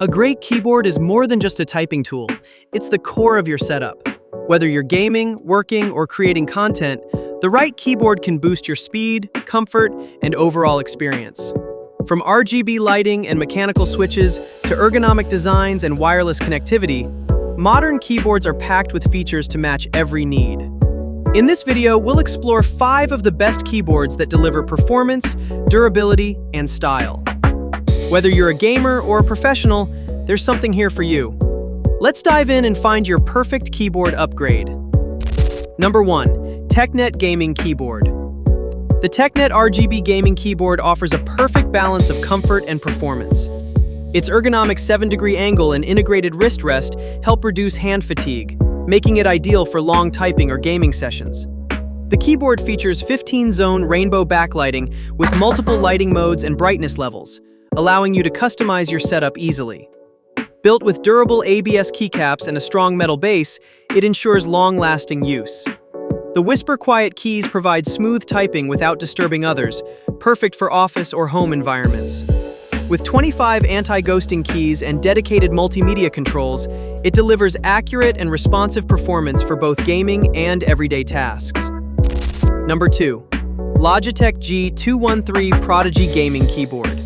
A great keyboard is more than just a typing tool. It's the core of your setup. Whether you're gaming, working, or creating content, the right keyboard can boost your speed, comfort, and overall experience. From RGB lighting and mechanical switches to ergonomic designs and wireless connectivity, modern keyboards are packed with features to match every need. In this video, we'll explore 5 of the best keyboards that deliver performance, durability, and style. Whether you're a gamer or a professional, there's something here for you. Let's dive in and find your perfect keyboard upgrade. Number 1. TECKNET Gaming Keyboard. The TECKNET RGB Gaming Keyboard offers a perfect balance of comfort and performance. Its ergonomic 7-degree angle and integrated wrist rest help reduce hand fatigue, making it ideal for long typing or gaming sessions. The keyboard features 15-zone rainbow backlighting with multiple lighting modes and brightness levels, allowing you to customize your setup easily. Built with durable ABS keycaps and a strong metal base, it ensures long-lasting use. The Whisper Quiet keys provide smooth typing without disturbing others, perfect for office or home environments. With 25 anti-ghosting keys and dedicated multimedia controls, it delivers accurate and responsive performance for both gaming and everyday tasks. Number 2. Logitech G213 Prodigy Gaming Keyboard.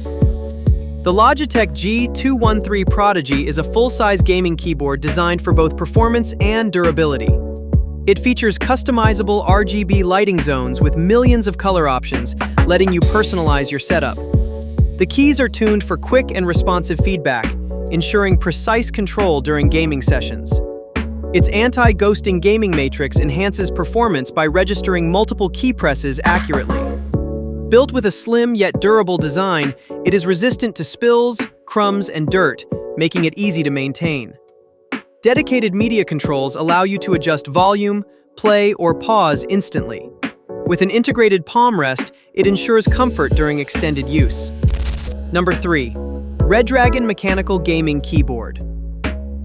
The Logitech G213 Prodigy is a full-size gaming keyboard designed for both performance and durability. It features customizable RGB lighting zones with millions of color options, letting you personalize your setup. The keys are tuned for quick and responsive feedback, ensuring precise control during gaming sessions. Its anti-ghosting gaming matrix enhances performance by registering multiple key presses accurately. Built with a slim yet durable design, it is resistant to spills, crumbs, and dirt, making it easy to maintain. Dedicated media controls allow you to adjust volume, play, or pause instantly. With an integrated palm rest, it ensures comfort during extended use. Number 3. Redragon Mechanical Gaming Keyboard.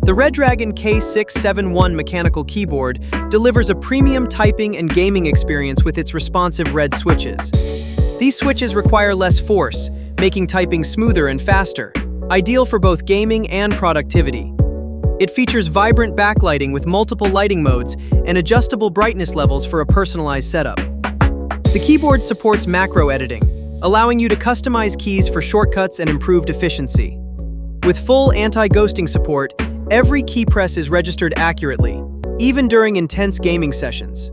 The Redragon K671 mechanical keyboard delivers a premium typing and gaming experience with its responsive red switches. These switches require less force, making typing smoother and faster, ideal for both gaming and productivity. It features vibrant backlighting with multiple lighting modes and adjustable brightness levels for a personalized setup. The keyboard supports macro editing, allowing you to customize keys for shortcuts and improved efficiency. With full anti-ghosting support, every key press is registered accurately, even during intense gaming sessions.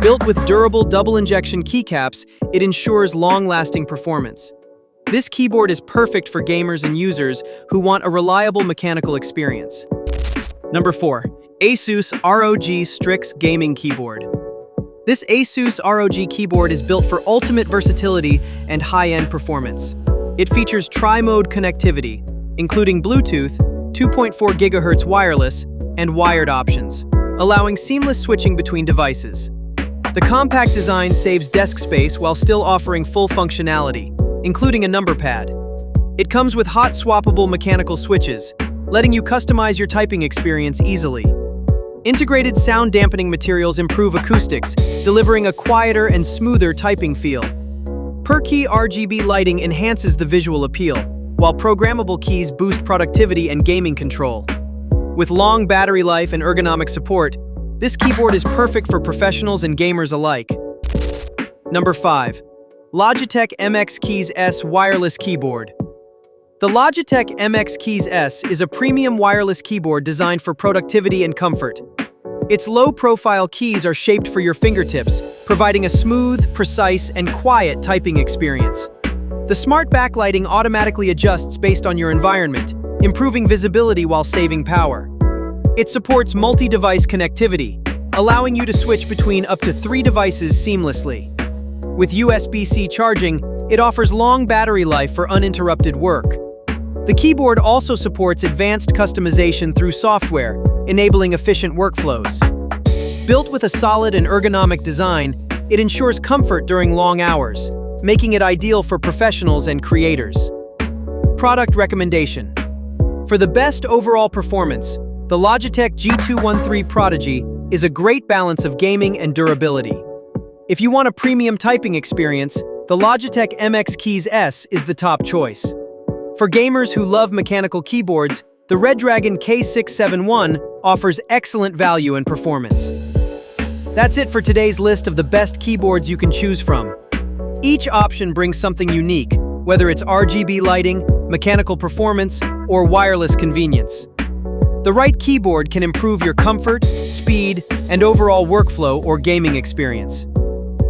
Built with durable double-injection keycaps, it ensures long-lasting performance. This keyboard is perfect for gamers and users who want a reliable mechanical experience. Number 4. ASUS ROG Strix Gaming Keyboard. This ASUS ROG keyboard is built for ultimate versatility and high-end performance. It features tri-mode connectivity, including Bluetooth, 2.4 GHz wireless, and wired options, allowing seamless switching between devices. The compact design saves desk space while still offering full functionality, including a number pad. It comes with hot swappable mechanical switches, letting you customize your typing experience easily. Integrated sound dampening materials improve acoustics, delivering a quieter and smoother typing feel. Per-key RGB lighting enhances the visual appeal, while programmable keys boost productivity and gaming control. With long battery life and ergonomic support, this keyboard is perfect for professionals and gamers alike. Number 5. Logitech MX Keys S Wireless Keyboard. The Logitech MX Keys S is a premium wireless keyboard designed for productivity and comfort. Its low-profile keys are shaped for your fingertips, providing a smooth, precise, and quiet typing experience. The smart backlighting automatically adjusts based on your environment, improving visibility while saving power. It supports multi-device connectivity, allowing you to switch between up to 3 devices seamlessly. With USB-C charging, it offers long battery life for uninterrupted work. The keyboard also supports advanced customization through software, enabling efficient workflows. Built with a solid and ergonomic design, it ensures comfort during long hours, making it ideal for professionals and creators. Product recommendation. For the best overall performance, the Logitech G213 Prodigy is a great balance of gaming and durability. If you want a premium typing experience, the Logitech MX Keys S is the top choice. For gamers who love mechanical keyboards, the Redragon K671 offers excellent value and performance. That's it for today's list of the best keyboards you can choose from. Each option brings something unique, whether it's RGB lighting, mechanical performance, or wireless convenience. The right keyboard can improve your comfort, speed, and overall workflow or gaming experience.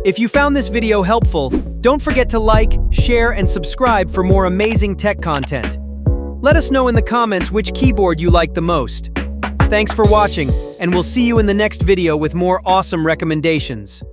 If you found this video helpful, don't forget to like, share, and subscribe for more amazing tech content. Let us know in the comments which keyboard you like the most. Thanks for watching, and we'll see you in the next video with more awesome recommendations.